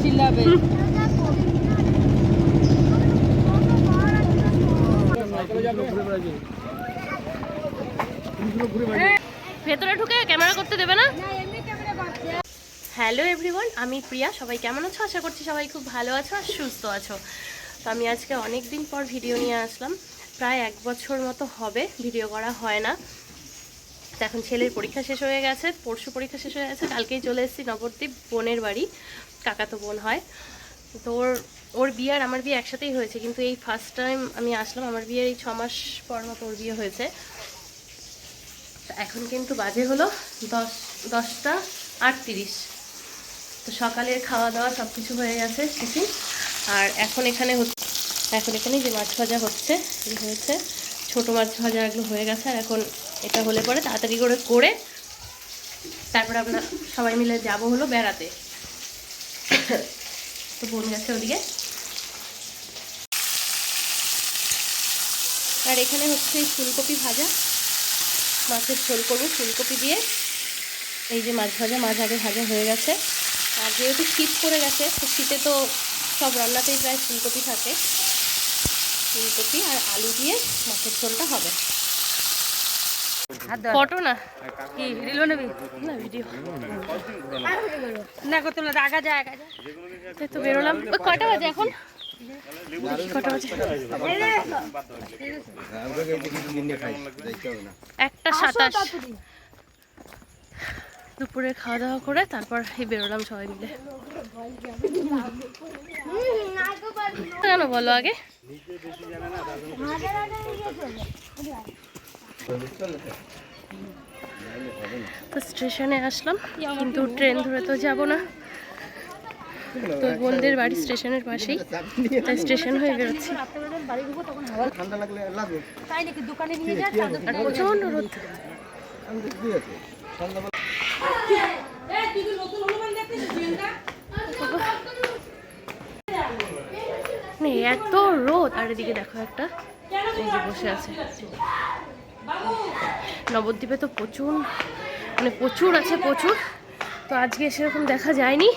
চিল্লাবে। ভেতরে ঢুকে ক্যামেরা করতে দেবে না? হ্যালো এভরিওয়ান, আমি প্রিয়া। সবাই কেমন আছো? আশা করছি সবাই খুব ভালো আছো আর সুস্থ আছো। তো আমি আজকে অনেক দিন পর ভিডিও নিয়ে আসলাম। প্রায় 1 বছর মতো হবে ভিডিও করা হয় না। তো এখন ছেলের পরীক্ষা শেষ হয়ে গেছে, পরশু পরীক্ষা শেষ হয়ে গেছে। কালকেই চলে এসেছি নবদ্বীপ, বোনের বাড়ি, কাকাতো বোন হয়। তো ওর বিয়ে আর আমার বিয়ে একসাথেই হয়েছে, কিন্তু এই ফার্স্ট টাইম আমি আসলাম। আমার বিয়ের এই 6 মাস পর মতো ওর বিয়ে হয়েছে। এখন কিন্তু বাজে হলো 10টা 38। তো সকালের খাওয়া দাওয়া সব কিছু হয়ে গেছে টিফিন। আর এখন এখানে যে মাছ ভাজা হচ্ছে ছোটো মাছ ভাজা এগুলো হয়ে গেছে। আর এখন এটা হলে পরে তাড়াতাড়ি করে তারপরে আমরা সবাই মিলে যাব হলো বেড়াতে। তো বোন গেছে ওদিকে। আর এখানে হচ্ছে এই ফুলকপি ভাজা, মাছের ঝোল করবো ফুলকপি দিয়ে। এই যে মাছ ভাজা, মাছ আগে ভাজা হয়ে গেছে। আর যেহেতু শীত পড়ে গেছে, তো শীতে তো সব রান্নাতেই প্রায় ফুলকপি থাকে। ফুলকপি আর আলু দিয়ে মাছের ঝোলটা হবে। ফটো না কি রিলো নেবি? না ভিডিও না কত আগা যায় তো বেরোলাম। কয়টা বাজে এখন? কটা বাজে? 1:27। দুপুরে খাওয়া দাওয়া করে তারপর বেরোলাম সবাই মিলে। কেন বলো আগে? তো স্টেশনে আসলাম, কিন্তু ট্রেন ধরে তো যাব না। তো বোনদের বাড়ি স্টেশনের পাশেই, তাই স্টেশন হয়ে বেরোচ্ছি। আর প্রচন্ড রোদ। এত রোদ। আর এদিকে দেখো একটা এই যে বসে আছে। নবদ্বীপে তো প্রচুর আছে প্রচুর। তো আজকে সেরকম দেখা যায়নি।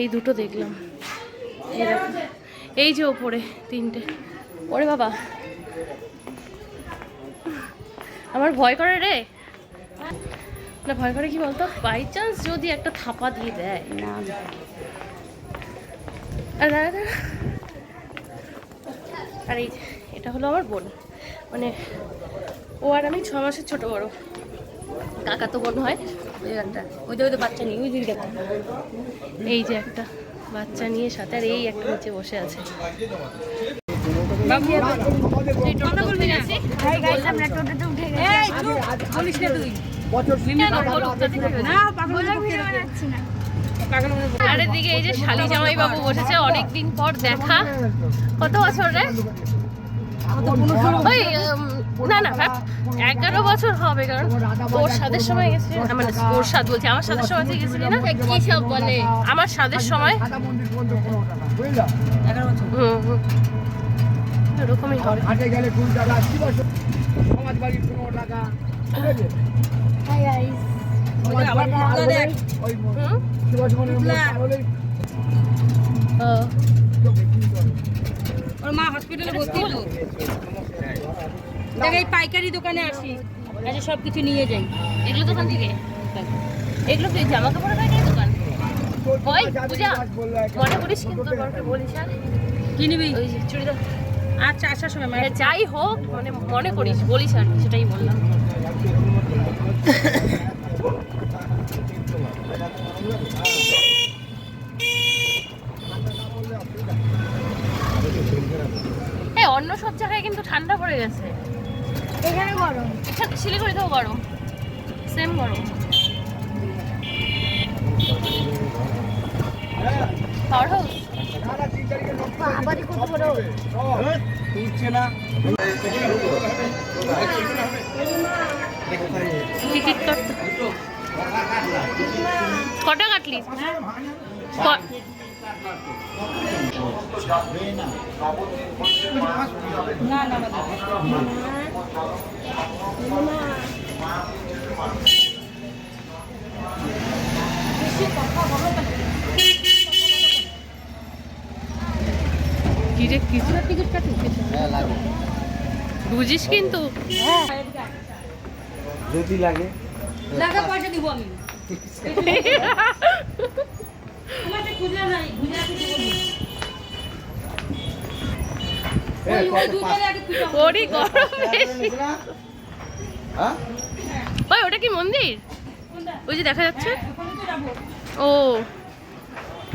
এই দুটো দেখলাম। এই দেখো, এই যে ওপরে 3টে। ওরে বাবা, আমার ভয় করে রে। না ভয় করে কি বলতো, বাই চান্স যদি একটা থাপা দিয়ে দেয় না। আর এই এটা হলো আমার বোন, মানে ও আর আমি 6 মাসের ছোট বড়। কাকা তো বোন হয়। ওই যে বাচ্চা নিয়ে ওই দিকে দেখো, এই যে একটা বাচ্চা নিয়ে সাথে। আর এই একটা নিচে বসে আছে। আর এদিকে এই যে শালি জামাই বাবু বসেছে, অনেকদিন পর দেখা। কত বছর রে? ওই না 11 বছর হবে, কারণ ওর সাদের সময় গেছে। মানে ওর সাদ বলছি, আমার সাদের সময় থেকে গেছিলি না? কি সব বলে? আমার সাদের সময় 11 বছর। এরকমই হবে। ওর মা হসপিটালে ভর্তি হলো। দেখ এই পাইকারি দোকানে আসি, আচ্ছা সব কিছু নিয়ে যাই। এগুলো দোকান থেকে? এগুলো কি জামা কাপড়ের পাইকারি দোকান? ওই পূজা মনে করিস কিন্তু তোর বলিস। আর কি নিবি? ওই যে চুড়িদার। আচ্ছা আসার সময় যাই হোক, মানে মনে করিস বলিস আর কি, সেটাই বললাম। অন্য সব জায়গায় কিন্তু ঠান্ডা পড়ে গেছে, এখানে গরম। এখানে শিলিগুড়িতেও গরম, সেম গরম। পাওয়ার হাউস টিকিট কাটতে কটা কাটলি? না না বেশি কথা বলো। যে কিছু টিকিট কাটি হ্যাঁ লাগে বুঝিস কিন্তু হ্যাঁ যদি লাগে লাগা পয়সা দিব আমি তোমাকে খুঁজে নাই গুজরাটি দিব ওই দুধের আগে খুঁজে ওরই গরম বেশি। হ্যাঁ ওই ওটা কি মন্দির? কোনটা ওই যে দেখা যাচ্ছে। ওখানে তো যাবো ও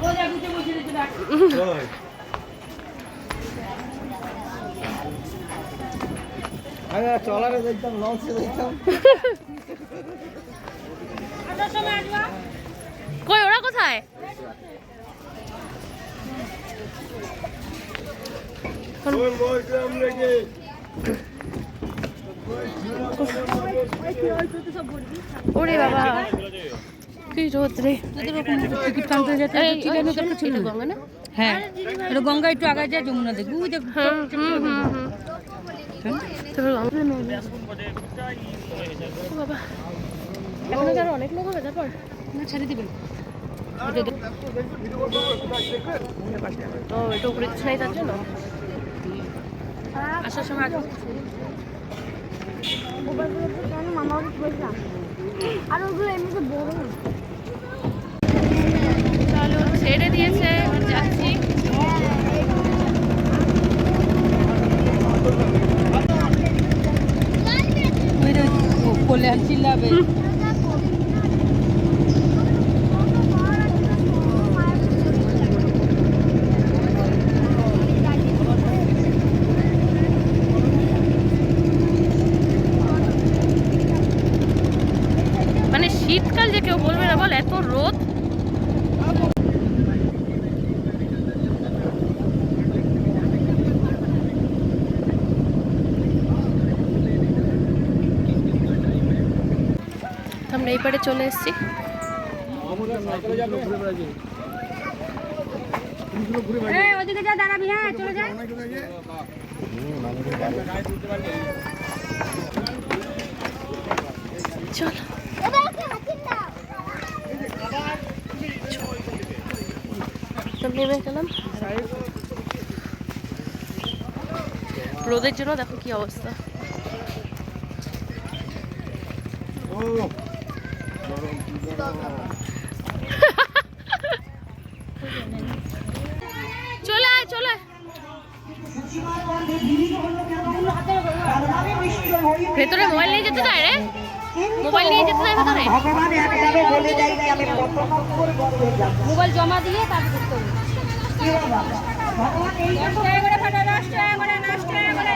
ও যা গুজে বসে রয়েছে রাখ ওই আরে চলারে দেখতাম লঞ্চে দেখতাম আসার সময় আসবা কই ওরা কোথায়? ওই মোরগ্রাম লেগে ওরে বাবা কি রোদ রে। টিকিট কাউন্টার যেতে এই, চিলানো এটা ছিল গঙ্গা না? হ্যাঁ এটা গঙ্গা একটু আগে যায় যমুনা দেখবি ওই দেখ তারপর গঙ্গা। ও বাবা এখনো যারা অনেক লোক হবে তারপর না ছেড়ে দিবেন ও এটা উপরে কিছু নাই তার জন্য। আসার সময় আসবো আর ওগুলো এমনিতে বড় না। চলো ছেড়ে দিয়েছে এবার যাচ্ছি। ওই রে কল্যাণ চিল্লাবে মানে শীতকাল যে কেউ বলবে না বল এত রোদ। আমরা এই পারে চলে এসেছি। হ্যাঁ ওদিকে যা দাঁড়াবি হ্যাঁ চলে যা চলো তো নেমে গেলাম। রোদের জন্য দেখো কি অবস্থা। চলে আয় চলে আয়। ভেতরে মোবাইল নিয়ে যেতে দেয় রে? মোবাইল নিয়ে যেতে দেয় ভেতরে? মোবাইল জমা দিয়ে তারপর করতে হবে 10 টাকা করে ফাটা 10 টাকা করে 10 টাকা করে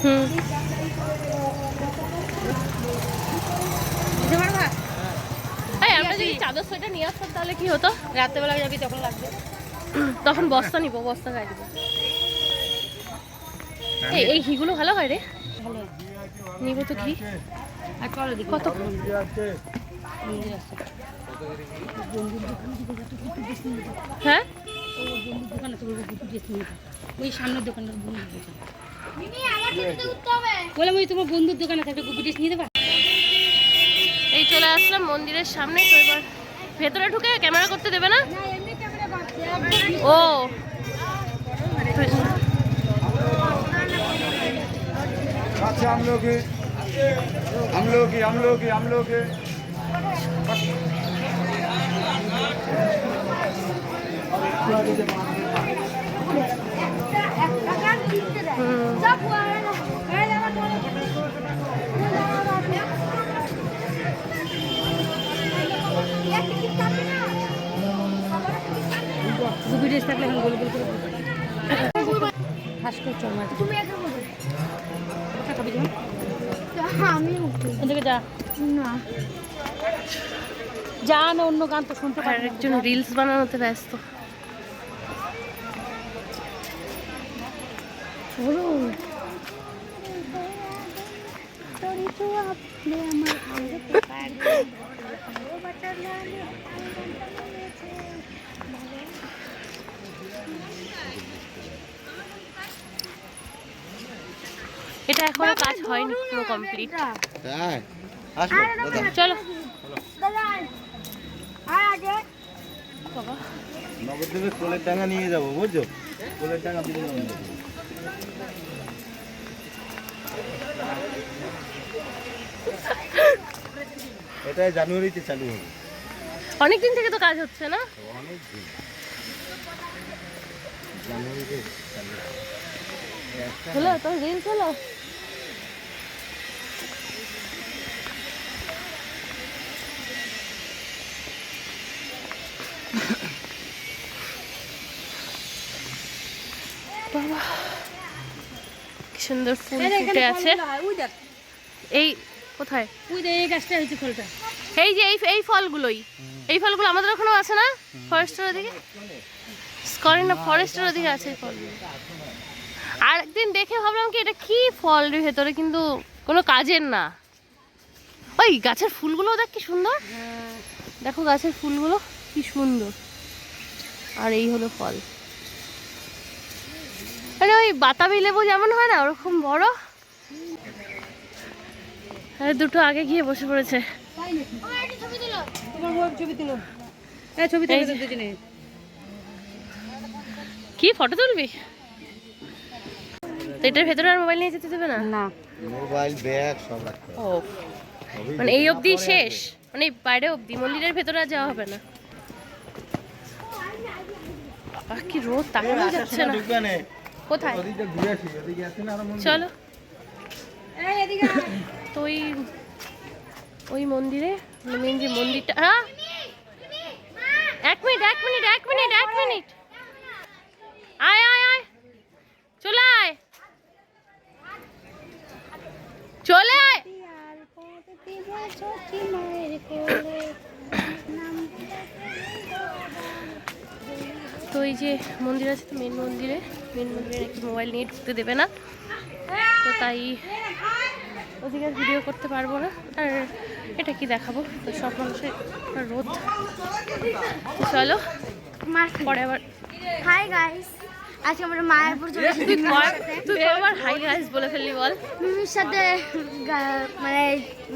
হুম দিতে পারবা এই আমরা যদি চাদর সোয়েটার নিয়ে আসতাম তাহলে কি হতো? রাত্রেবেলা যাবি তখন লাগবে তখন বস্তা নিবো, বস্তা গায়ে দেবো। এই ঘিগুলো ভালো হয় রে, ভালো নিবো তো ঘি। আর চলো দেখি কত? মন্দির আছে হ্যাঁ বন্ধুর দোকান আছে বলবো গুটি ড্রেস নিয়ে ওই সামনের দোকানটার বন্ধুর দোকান বলে ওই তোমার বন্ধুর দোকান আছে একটা গুটি ড্রেস নিয়ে দেবা এই চলে আসলাম মন্দিরের সামনে। তো এবার ভেতরে ঢুকে ক্যামেরা করতে দেবে না? ও अच्छा हम लोग গুটি ড্রেস থাকলে এখন গোল গোল করে ফাঁস করে চল মার তুমি একা বলো খাবি তুমি আমি ওদিকে যা না যা না অন্য গান তো শুনতে আর পারি না। একজন রিলস বানানোতে ব্যস্ত। বলো তোরি তো আপনি আমার আগে তো পারবে ও বাচ্চা লাগে এটা এখনো কাজ হয়নি পুরো কমপ্লিট। হ্যাঁ আসো দাদা। চলো বাবা নবদ্বীপে কোলের ডাঙ্গা নিয়ে যাবো, বুঝছো? কোলের ডাঙ্গা দিয়ে যাবো। এটা জানুয়ারিতে চালু হবে। অনেকদিন থেকে তো কাজ হচ্ছে না? অনেক দিন জানুয়ারিতে চালু হবে। হলো তোর রিলস হলো? বাবা কি সুন্দর ফুল ফুটে আছে। ওই দেখ, এই কোথায়? ওই দেখ, এই গাছটা হয়েছে ফলটা। এই যে এই ফলগুলোই, এই ফলগুলো আমাদের ওখানেও আছে না? ফরেস্টের ওদিকে স্করিন না, ফরেস্টের ওদিকে আছে এই ফলগুলো। আর একদিন দেখে ভাবলাম কি এটা কি ফল রে ভেতরে, কিন্তু কোনো কাজের না। ওই গাছের ফুলগুলো দেখ কি সুন্দর, দেখো গাছের ফুলগুলো কি সুন্দর। আর এই হলো ফল। আরে ওই বাতাবি লেবু যেমন হয় না ওরকম বড়। আরে দুটো আগে গিয়ে বসে পড়েছে। তোমার বউ ছবি তুলো, এই ছবি তুলে দুজনে। কি ফটো তুলবি? তো এটার ভেতরে আর মোবাইল নিয়ে যেতে দেবে না? না, মোবাইল ব্যাগ সব রাখতে ও মানে এই অবধি শেষ, মানে বাইরে অবধি, মন্দিরের ভেতরে আর যাওয়া হবে না? বাবা কি রোদ, তাকানো যাচ্ছে না। ঢুকবে না। কোথায়? ওদিকে ঘুরে আসি, ওদিকে আছে না আরো মন্দির। চলো এই এদিকে আয়। তো ওই মন্দিরে, মানে মেন যে মন্দিরটা। হ্যাঁ এক মিনিট আয় আয় আয়, চলে আয় চলে আয়। তো এই যে মন্দির আছে, তো মেন মন্দিরে নাকি মোবাইল নিয়ে ঢুকতে দেবে না, তো তাই ওদিকে ভিডিও করতে পারবো না। আর এটা কি দেখাবো, তো সব মানুষের রোদ। তো চলো পরে আবার। হাই গাইস, আজকে আমরা মায়াপুর চলে এসেছি। তুই আবার হাই গাইস বলে ফেললি, বল। মিমির সাথে মানে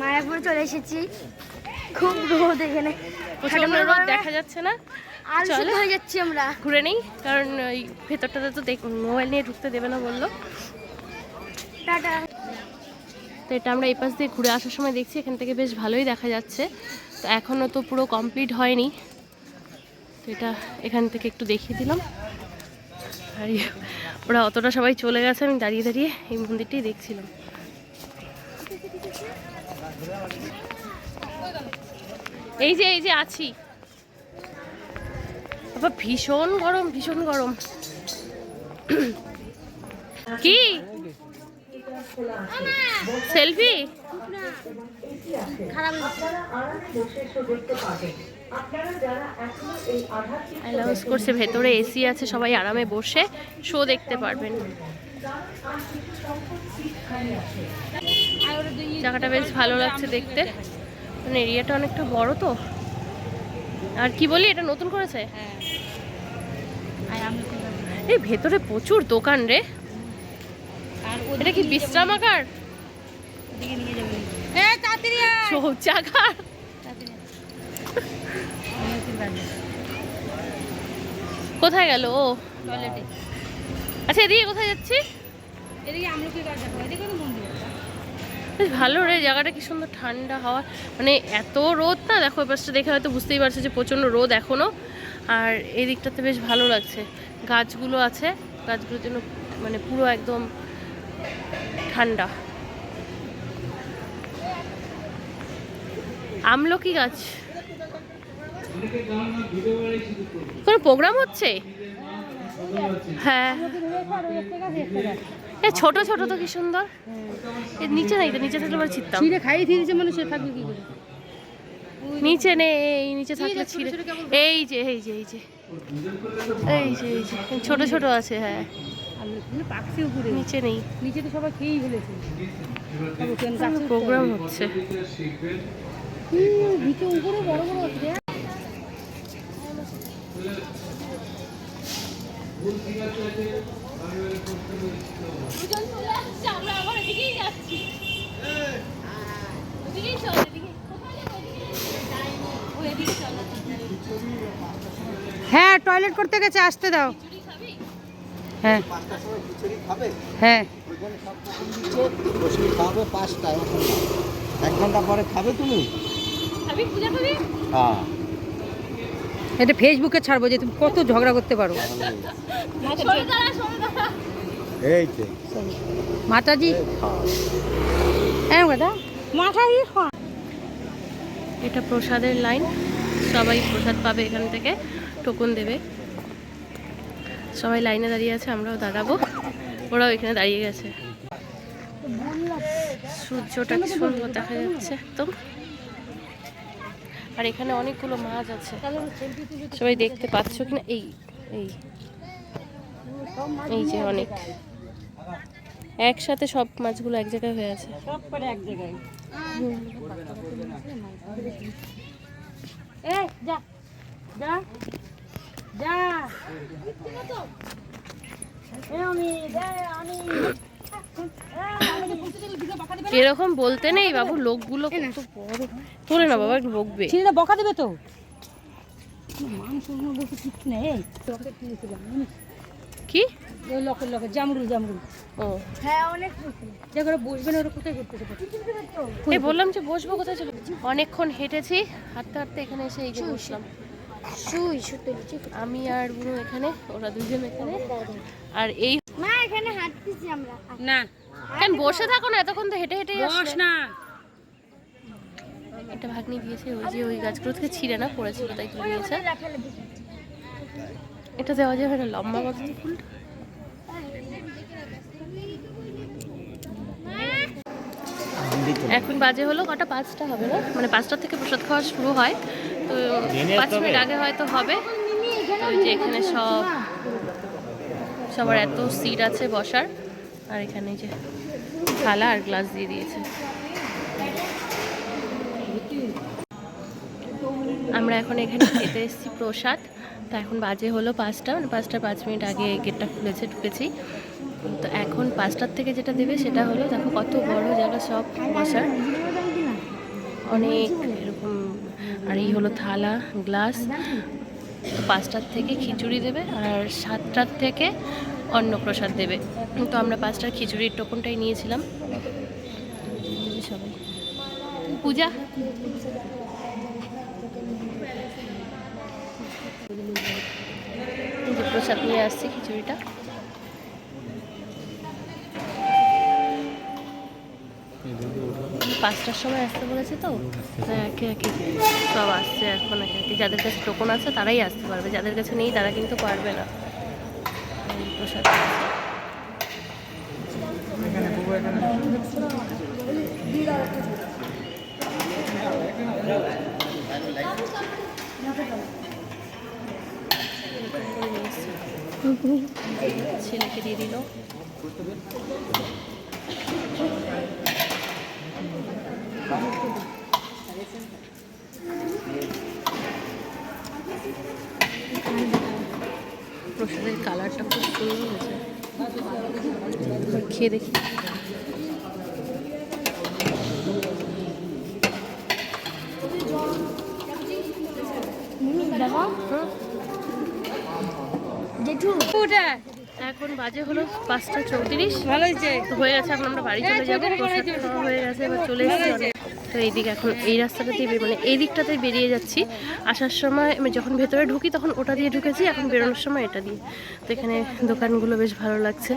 মায়াপুর চলে এসেছি। খুব রোদ এখানে, প্রচন্ড রোদ, দেখা যাচ্ছে না। আর চলো। শুধু হয়ে যাচ্ছি আমরা। ঘুরে নেই, কারণ ওই ভেতরটাতে তো মোবাইল নিয়ে ঢুকতে দেবে না বললো। টাটা। তো এটা আমরা এই পাশ দিয়ে ঘুরে আসার সময় দেখছি, এখান থেকে বেশ ভালোই দেখা যাচ্ছে। তো এখনও তো পুরো কমপ্লিট হয়নি, তো এটা এখান থেকে একটু দেখিয়ে দিলাম। আর ওরা অতটা সবাই চলে গেছে, আমি দাঁড়িয়ে দাঁড়িয়ে এই মন্দিরটাই দেখছিলাম। এই যে আছি। বাবা ভীষণ গরম, ভীষণ গরম। কি সেলফি? অ্যালাউন্স করছে ভেতরে এসি আছে, সবাই আরামে বসে শো দেখতে পারবেন। জায়গাটা বেশ ভালো লাগছে দেখতে, মানে এরিয়াটা অনেকটা বড় তো। আর কি বলি, এটা নতুন করেছে। এই ভেতরে প্রচুর দোকান রে। এটা কি বিশ্রামাগার? ওদিকে নিয়ে যাবে। এই তাড়াতাড়ি আয়। শৌচাগার? কোথায় গেল ও? টয়লেটে। আচ্ছা এদিকে কোথায় যাচ্ছি? এদিকে আমলকি গাছ দেখো, এদিকে তো মন্দির। বেশ ভালো রে জায়গাটা, কি সুন্দর ঠান্ডা হাওয়া। মানে এত রোদ না, দেখো এই পাশটা দেখে হয়তো বুঝতেই পারছো যে প্রচণ্ড রোদ এখনও। আর এই দিকটাতে বেশ ভালো লাগছে, গাছগুলো আছে, গাছগুলোর জন্য মানে পুরো একদম ঠান্ডা। আমলকি গাছ। কোনো প্রোগ্রাম হচ্ছে? হ্যাঁ এ ছোট ছোট তো কি সুন্দর। এর নিচে নাই তো, নিচে থাকলে আবার ছিটতাম। ছিঁড়ে খাইয়ে দিয়েছে মানুষ, সে থাকবে কি করে? নিচে নেই, এই নিচে থাকলে ছিঁড়ে। এই যে ছোট ছোট আছে। হ্যাঁ পাকছে উপরে, নিচে নেই। নিচে তো সবাই খেয়েই ফেলেছে। প্রোগ্রাম হচ্ছে। নিচে উপরে বড় বড় আছে। আমরা আবার এদিকে হ্যাঁ টয়লেট করতে গেছে, আসতে দাও। হ্যাঁ 5টার সময় খিচুড়ি খাবে, হ্যাঁ ওইখানে সব কুকুর দিচ্ছে, বসে খাবে 5টায়, এখন না। 1 ঘন্টা পরে খাবে তুমি। হ্যাঁ এটা ফেসবুকে ছাড়বো যে তুমি কত ঝগড়া করতে পারো। এই তো মাতাজি হ্যাঁ দাদা মাতাজি। এটা প্রসাদের লাইন, সবাই প্রসাদ পাবে এখান থেকে, টোকন দেবে। সবাই লাইনে দাঁড়িয়ে আছে, আমরাও দাঁড়াবো, ওরাও এখানে দাঁড়িয়ে গেছে। সূর্যটা কি সুন্দর দেখা যাচ্ছে একদম। আর এখানে অনেকগুলো মাছ আছে, সবাই দেখতে পাচ্ছ কিনা? এই এই এই যে অনেক একসাথে সব মাছগুলো এক জায়গায় হয়ে আছে। সব করে এক জায়গায়। যা যা যা এরকম বলতে নেই বাবু, লোকগুলো কত বড়। তোলে না বাবা, একটু বকবে। ছেলেটা বকা দেবে তো। মাংস বলতে কিচ্ছু নেই। লকেট কিনেছিলাম কি? ওই লকেট জামরুল ও হ্যাঁ অনেক যে করে বসবে না, ওরা কোথায় করতে হবে? এই বললাম যে বসবো, কোথায় চলে অনেকক্ষণ হেঁটেছি, হাঁটতে হাঁটতে এখানে এসে এই যে বসলাম। আমি আর বুনু এখানে, ওরা দুজন এখানে। আর এই মা এখানে হাঁটতেছি আমরা। না কেন বসে থাকো না, এতক্ষণ তো হেঁটে হেঁটে বস না। এটা ভাগ্নি দিয়েছে, ওই যে ওই গাছগুলো থেকে ছিঁড়ে না পড়েছিল, তাই তুলে দিয়েছে। এটা দেওয়া যাবে না, লম্বা কত ফুলটা। এখন বাজে হলো কটা, 5টা হবে না, মানে 5টা থেকে প্রসাদ খাওয়া শুরু হয়, তো 5 মিনিট আগে হয়তো হবে। তো ওই যে এখানে সবার এত সিট আছে বসার, আর এখানে যে থালা আর গ্লাস দিয়ে দিয়েছে। আমরা এখন এখানে খেতে এসেছি প্রসাদ। তো এখন বাজে হলো 5টা, মানে 5টার 5 মিনিট আগে গেটটা খুলেছে, ঢুকেছি। তো এখন 5টার থেকে যেটা দেবে সেটা হলো, দেখো কত বড় জায়গা সব বসার, অনেক এরকম। আর এই হলো থালা গ্লাস। তো 5টার থেকে খিচুড়ি দেবে, আর 7টার থেকে অন্নপ্রসাদ দেবে। তো আমরা 5টার খিচুড়ির টোকনটাই নিয়েছিলাম। সবাই পূজা প্রসাদ নিয়ে আসছি, খিচুড়িটা। পাঁচটার সময় আসতে বলেছে, তো একে একে সব আসছে এখন, একে একে। যাদের কাছে টোকন আছে তারাই আসতে পারবে, যাদের কাছে নেই তারা কিন্তু পারবে না। প্রসাদ ছেলেকে দিয়ে দিল। প্রসাদের কালারটা খুব সুন্দর হয়েছে, খেয়ে দেখি। এখন বাজে হলো 5টা 34। ভালো হয়েছে, হয়ে গেছে, এখন আমরা বাড়ি চলে যাবো। প্রসাদ খাওয়া হয়ে গেছে, এবার চলে এসেছি। তো এইদিকে এখন এই রাস্তাটা দিয়ে মানে এই দিকটাতে বেরিয়ে যাচ্ছি। আসার সময় যখন ভেতরে ঢুকি তখন ওটা দিয়ে ঢুকেছি, এখন বেরোনোর সময় এটা দিয়ে। তো এখানে দোকানগুলো বেশ ভালো লাগছে।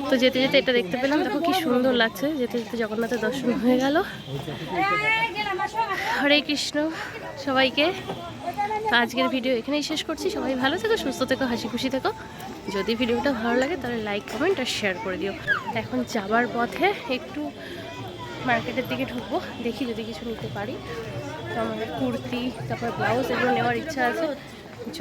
তো যেতে যেতে এটা দেখতে পেলাম, দেখো কি সুন্দর লাগছে। যেতে যেতে জগন্নাথের দর্শন হয়ে গেল। হরে কৃষ্ণ সবাইকে। তো আজকের ভিডিও এখানেই শেষ করছি। সবাই ভালো থেকো, সুস্থ থেকো, হাসি খুশি থেকো। যদি ভিডিওটা ভালো লাগে তাহলে লাইক কমেন্ট আর শেয়ার করে দিও। এখন যাবার পথে একটু মার্কেটের দিকে ঢুকবো, দেখি যদি কিছু নিতে পারি। তো আমার কুর্তি, তারপর ব্লাউজ এগুলো নেওয়ার ইচ্ছা আছে। যদি